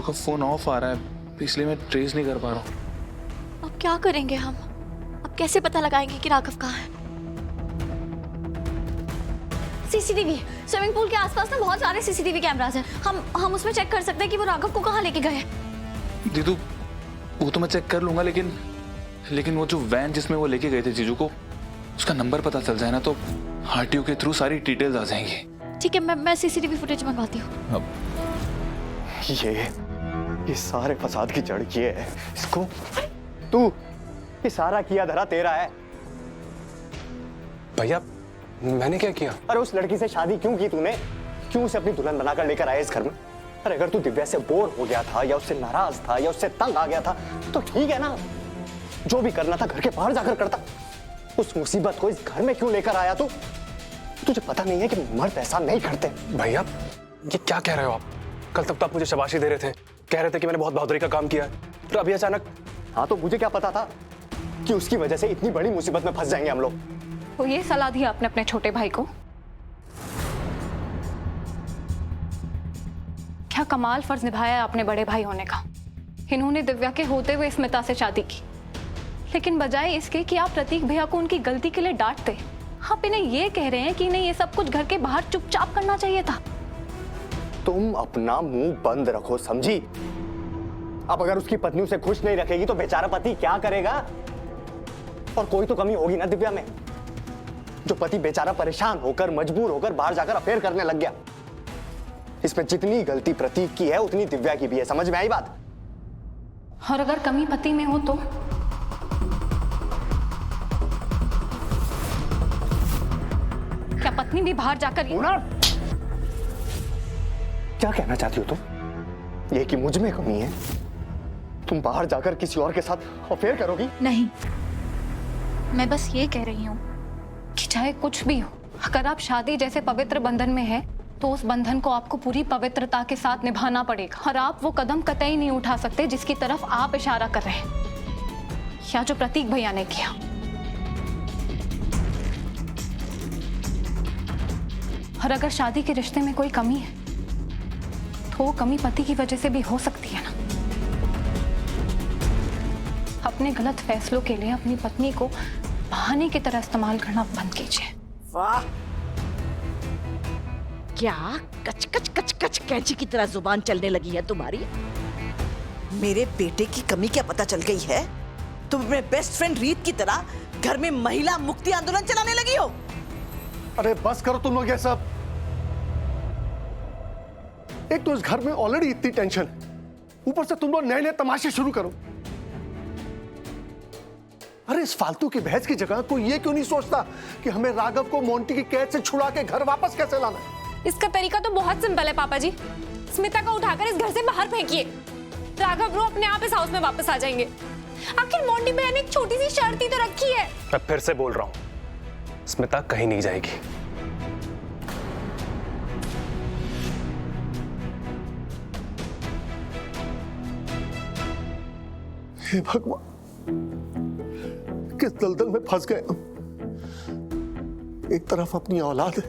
का phone of आ रहा है, इसलिए मैं ट्रेस नहीं कर पा रहा हूँ। अब क्या करेंगे हम? अब कैसे पता लगाएंगे कि राघव कहाँ है? सीसीटीवी, स्विमिंग पूल के आसपास ना बहुत सारे सीसीटीवी कैमरास हैं। हम उसमें चेक कर सकते हैं कि वो राघव को कहाँ लेके गए। दीदू वो तो मैं चेक कर लूंगा, लेकिन वो जो वैन जिसमें वो लेके गए थे जीजू को, उसका नंबर पता चल जाए ना तो आरटीओ के थ्रू सारी डिटेल्स आ जाएंगी। ठीक है, मैं सीसीटीवी फुटेज मंगवाती हूँ। अब ये सारे फसाद की जड़ ये है। इसको तू ये सारा किया धरा तेरा है। भैया मैंने क्या किया? अरे उस लड़की से शादी क्यों की तूने? क्यों उसे अपनी दुल्हन बनाकर लेकर आया इस घर में? अरे अगर तू दिव्या से बोर हो गया था या उससे नाराज था या उससे तंग आ गया था तो ठीक है ना, जो भी करना था घर के बाहर जाकर करता। उस मुसीबत को इस घर में क्यों लेकर आया तू? तुझे पता नहीं है कि मर्द ऐसा नहीं करते? भैया ये क्या कह रहे हो आप? कल तक तो आप मुझे शाबाशी दे रहे थे, कह रहे थे कि मैंने बहुत बहादुरी का काम किया है, तो अभी अचानक। हाँ तो मुझे क्या पता था कि उसकी वजह से इतनी बड़ी मुसीबत में फंस जाएंगे हम लोग। तो ये सलाह दी आपने अपने छोटे भाई को? क्या कमाल फर्ज निभाया आपने बड़े भाई होने का। इन्होंने दिव्या के होते हुए स्मिता से शादी की, लेकिन बजाय इसके कि आप प्रतीक भैया को उनकी गलती के लिए डांटते, आप इन्हें ये कह रहे हैं कि इन्हें ये सब कुछ घर के बाहर चुपचाप करना चाहिए था। तुम अपना मुंह बंद रखो, समझी? अब अगर उसकी पत्नी उसे खुश नहीं रखेगी तो बेचारा पति क्या करेगा? और कोई तो कमी होगी ना दिव्या में, जो पति बेचारा परेशान होकर मजबूर होकर बाहर जाकर अफेयर करने लग गया। इसमें जितनी गलती प्रतीक की है उतनी दिव्या की भी है। समझ में आई बात? और अगर कमी पति में हो तो क्या पत्नी भी बाहर जाकर क्या कहना चाहती हो तुम? ये कि मुझ में कमी है, तुम बाहर जाकर किसी और के साथ अफेयर करोगी? नहीं, मैं बस ये कह रही हूँ कि चाहे कुछ भी हो, अगर आप शादी जैसे पवित्र बंधन में है तो उस बंधन को आपको पूरी पवित्रता के साथ निभाना पड़ेगा। और आप वो कदम कतई नहीं उठा सकते जिसकी तरफ आप इशारा कर रहे हैं या जो प्रतीक भैया ने किया। और अगर शादी के रिश्ते में कोई कमी है तो वो कमी पति की वजह से भी हो सकती है ना। अपने गलत फैसलों के लिए अपनी पत्नी को बहाने की तरह इस्तेमाल करना बंद कीजिए। वाह, क्या कच कच कच कच कैंची की तरह जुबान चलने लगी है तुम्हारी। मेरे बेटे की कमी क्या पता चल गई है? तुम अपने बेस्ट फ्रेंड रीत की तरह घर में महिला मुक्ति आंदोलन चलाने लगी हो। अरे बस करो तुम लोग ये सब। एक तो इस घर में ऑलरेडी इतनी टेंशन, ऊपर से तुम लोग नए नए तमाशे शुरू करो। अरे इस फालतू की बहस की जगह कोई ये क्यों नहीं सोचता कि हमें राघव को मोंटी की कैद से छुड़ा के घर वापस कैसे लाना है? इसका तरीका तो बहुत सिंपल है पापा जी। स्मिता को उठाकर इस घर से बाहर फेंकिए, राघव ब्रो अपने आप इस हाउस में वापस आ जाएंगे। आखिर मोंटी भैया ने एक छोटी सी शर्त ही तो रखी है। मैं फिर से बोल रहा हूँ, स्मिता कहीं नहीं जाएगी। हे भगवान, किस दलदल में फंस गए हम। एक तरफ अपनी औलाद है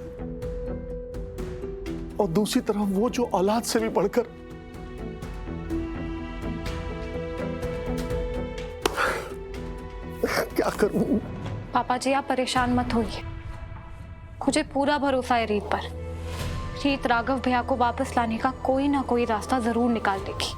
और दूसरी तरफ वो जो औलाद से भी बढ़कर। क्या करूं? पापा जी आप परेशान मत होइए, मुझे पूरा भरोसा है रीत पर। रीत राघव भैया को वापस लाने का कोई ना कोई रास्ता जरूर निकाल देगी।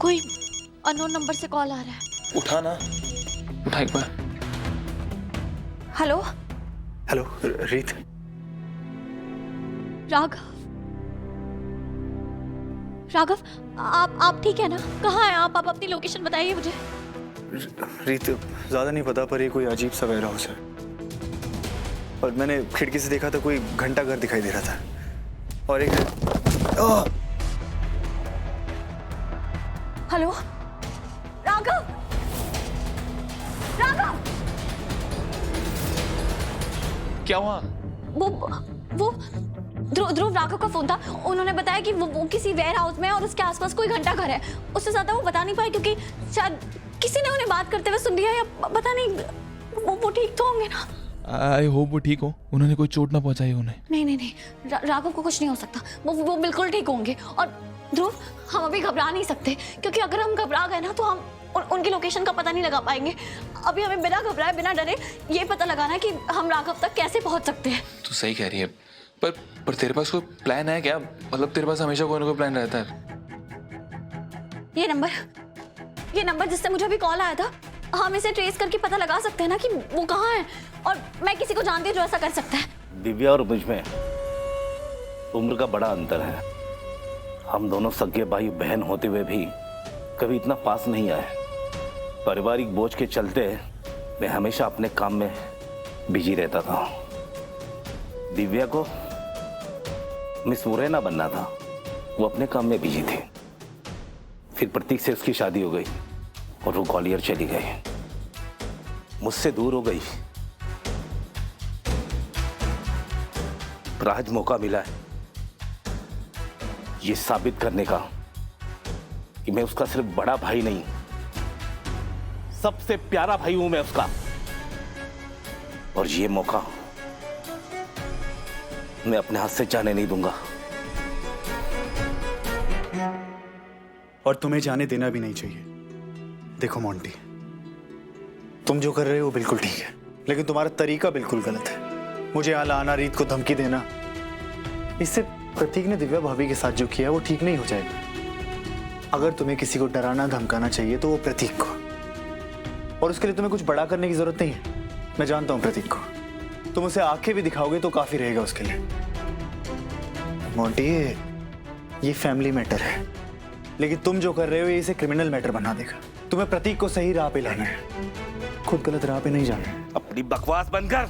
कोई अननोन नंबर से कॉल आ रहा है। उठाना। उठा एक बार। हेलो हेलो रीत, राघव, आप ठीक है ना? कहाँ हैं आप अपनी लोकेशन बताइए मुझे। रीत ज्यादा नहीं पता, पर ये कोई अजीब सा वेयर हाउस है और मैंने खिड़की से देखा था, कोई घंटा घर दिखाई दे रहा था और एक हेलो राघव, राघव, क्या हुआ? वो ध्रुव राघव का फोन था। उन्होंने बताया कि वो किसी वेयर हाउस में है और उसके आसपास कोई घंटा घर है। उससे ज्यादा वो बता नहीं पाए क्योंकि शायद किसी ने उन्हें बात करते हुए सुन लिया, या पता नहीं। वो ठीक तो होंगे ना? आई होप वो ठीक हो, उन्होंने कोई चोट ना पहुंचाई उन्हें। नहीं, राघव को कुछ नहीं हो सकता। वो बिल्कुल ठीक होंगे। और ध्रुव, हम अभी घबरा नहीं सकते क्योंकि अगर हम घबरा गए ना तो हम उनकी लोकेशन का पता नहीं लगा पाएंगे। अभी हमें बिना घबराए, बिना डरे ये पता लगाना है कि हम राघव तक कैसे पहुंच सकते हैं। तू सही कह रही है, पर तेरे पास कोई प्लान है क्या? मतलब तेरे पास हमेशा कोई ना कोई प्लान रहता है। ये नंबर जिससे मुझे अभी कॉल आया था, हम इसे ट्रेस करके पता लगा सकते हैं ना कि वो कहाँ है। और मैं किसी को जानती हूँ जो ऐसा कर सकता है। दिव्या और मुझ में उम्र का बड़ा अंतर है। हम दोनों सगे भाई बहन होते हुए भी कभी इतना पास नहीं आए। पारिवारिक बोझ के चलते मैं हमेशा अपने काम में बिजी रहता था। दिव्या को मिस मुरैना बनना था, वो अपने काम में बिजी थी। फिर प्रतीक से उसकी शादी हो गई और वो ग्वालियर चली गई, मुझसे दूर हो गई। पर आज मौका मिला है ये साबित करने का कि मैं उसका सिर्फ बड़ा भाई नहीं, सबसे प्यारा भाई हूं मैं उसका। और ये मौका मैं अपने हाथ से जाने नहीं दूंगा। और तुम्हें जाने देना भी नहीं चाहिए। देखो मोंटी, तुम जो कर रहे हो बिल्कुल ठीक है, लेकिन तुम्हारा तरीका बिल्कुल गलत है। मुझे यहाँ लाना, रीत को धमकी देना, इससे प्रतीक ने दिव्या भाभी के साथ जो किया वो ठीक नहीं हो जाएगा। अगर तुम्हें किसी को डराना धमकाना चाहिए तो वो प्रतीक को, और उसके लिए तुम्हें कुछ बड़ा करने की जरूरत नहीं है। मैं जानता हूं प्रतीक को, तुम उसे आंखें भी दिखाओगे तो काफी रहेगा उसके लिए। मोंटी, ये फैमिली मैटर है, लेकिन तुम जो कर रहे हो ये इसे क्रिमिनल मैटर बना देगा। तुम्हें प्रतीक को सही राह पे लाना है, खुद गलत राह पे नहीं जाना है। अपनी बकवास बंद कर,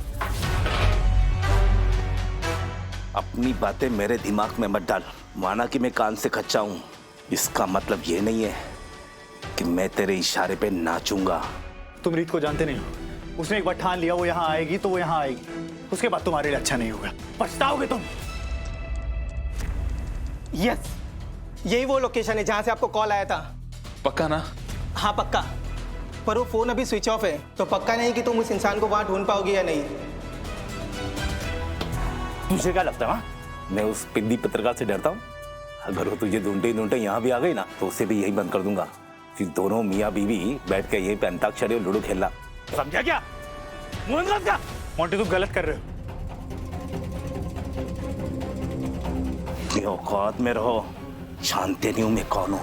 अपनी बातें मेरे दिमाग में मत डाल। माना कि मैं कान से कच्चा हूं, इसका मतलब ये नहीं है कि मैं तेरे इशारे पे नाचूंगा। तुम रीत को जानते नहीं हो। उसने एक बार ठान लिया वो यहाँ आएगी तो वो यहाँ आएगी, उसके बाद तुम्हारे लिए अच्छा नहीं होगा, पछताओगे तुम। यस, यही वो लोकेशन है जहां से आपको कॉल आया था। पक्का ना? हाँ पक्का, पर वो फोन अभी स्विच ऑफ है, तो पक्का नहीं कि तुम उस इंसान को वहां ढूंढ पाओगे या नहीं। तुझे क्या लगता है मैं उस पिंडी पत्रकार से डरता हूँ? अगर वो तुझे ढूंढते ढूंढते यहाँ भी आ गई ना तो उसे भी यही बंद कर दूंगा। फिर दोनों मियाँ बीवी बैठ के यही पे अंताक्षरी और लूडो खेलना, समझा क्या? मोंटी, तुम गलत कर रहे हो। औकात में रहो, जानते नहीं हूं मैं कौन हूं।